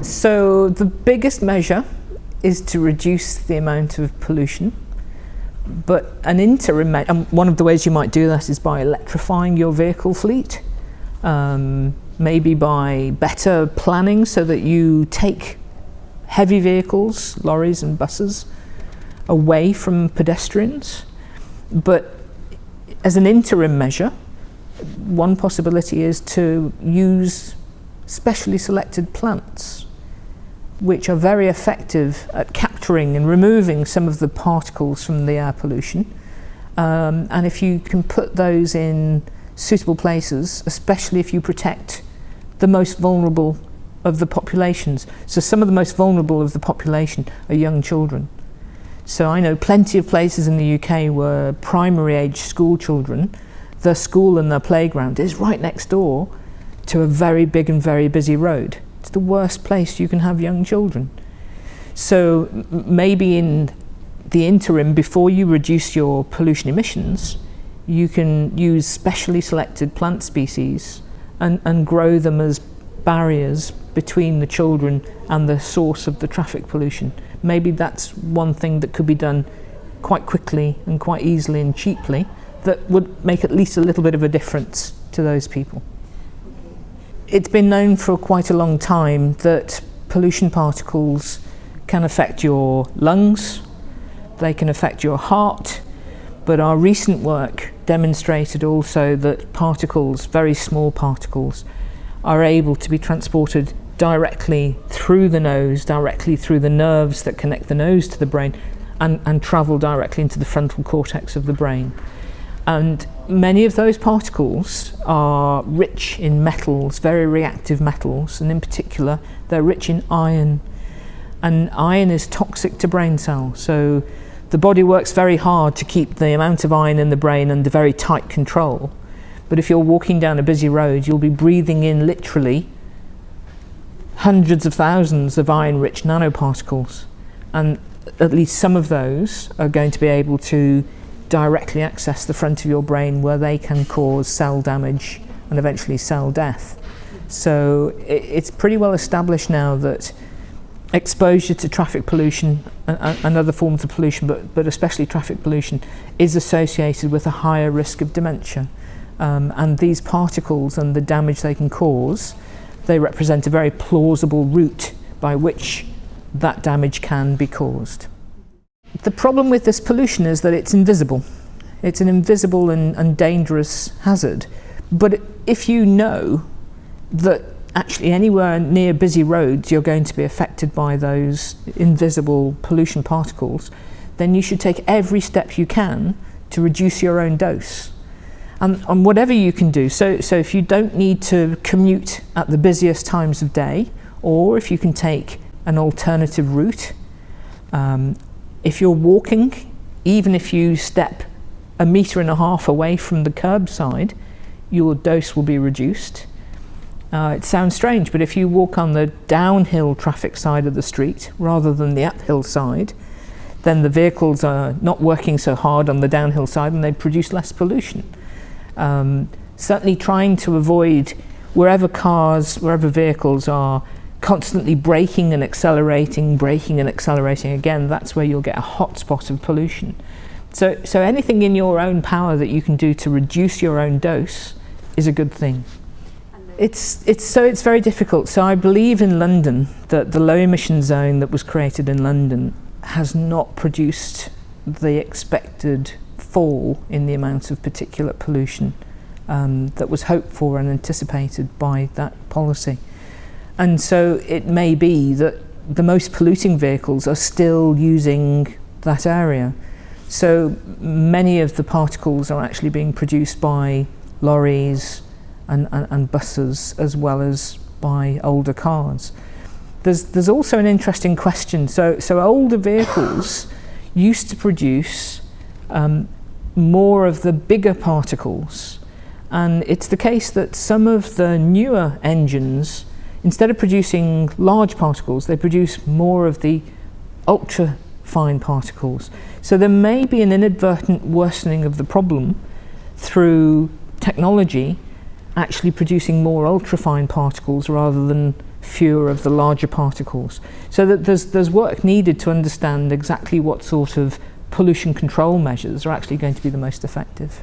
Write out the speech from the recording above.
So the biggest measure is to reduce the amount of pollution, but an interim measure, and one of the ways you might do that is by electrifying your vehicle fleet, maybe by better planning so that you take heavy vehicles, lorries and buses, away from pedestrians. But as an interim measure, one possibility is to use specially selected plants, which are very effective at capturing and removing some of the particles from the air pollution. And if you can put those in suitable places, especially if you protect the most vulnerable of the populations. So some of the most vulnerable of the population are young children. So I know plenty of places in the UK where primary age school children, their school and their playground is right next door to a very big and very busy road. It's the worst place you can have young children. So maybe in the interim, before you reduce your pollution emissions, you can use specially selected plant species and grow them as barriers between the children and the source of the traffic pollution. Maybe that's one thing that could be done quite quickly and quite easily and cheaply that would make at least a little bit of a difference to those people. It's been known for quite a long time that pollution particles can affect your lungs, they can affect your heart, but our recent work demonstrated also that particles, very small particles, are able to be transported directly through the nose, directly through the nerves that connect the nose to the brain, and travel directly into the frontal cortex of the brain. And many of those particles are rich in metals, very reactive metals, and in particular they're rich in iron. And iron is toxic to brain cells, so the body works very hard to keep the amount of iron in the brain under very tight control. But if you're walking down a busy road, you'll be breathing in literally hundreds of thousands of iron-rich nanoparticles, and at least some of those are going to be able to directly access the front of your brain, where they can cause cell damage and eventually cell death. So it's pretty well established now that exposure to traffic pollution and other forms of pollution, but especially traffic pollution, is associated with a higher risk of dementia. And these particles and the damage they can cause, they represent a very plausible route by which that damage can be caused. The problem with this pollution is that it's invisible. It's an invisible and dangerous hazard. But if you know that actually anywhere near busy roads you're going to be affected by those invisible pollution particles, then you should take every step you can to reduce your own dose. And whatever you can do, so if you don't need to commute at the busiest times of day, or if you can take an alternative route, if you're walking, even if you step 1.5 meters away from the curbside, your dose will be reduced. It sounds strange, but if you walk on the downhill traffic side of the street rather than the uphill side, then the vehicles are not working so hard on the downhill side and they produce less pollution. Certainly trying to avoid wherever vehicles are constantly braking and accelerating again, that's where you'll get a hot spot of pollution. So anything in your own power that you can do to reduce your own dose is a good thing. It's very difficult. So I believe in London that the low emission zone that was created in London has not produced the expected fall in the amount of particulate pollution that was hoped for and anticipated by that policy. And so it may be that the most polluting vehicles are still using that area. So many of the particles are actually being produced by lorries and buses, as well as by older cars. There's also an interesting question. So older vehicles used to produce more of the bigger particles, and it's the case that some of the newer engines, instead of producing large particles, they produce more of the ultra fine particles. So there may be an inadvertent worsening of the problem through technology actually producing more ultrafine particles rather than fewer of the larger particles. So that there's work needed to understand exactly what sort of pollution control measures are actually going to be the most effective.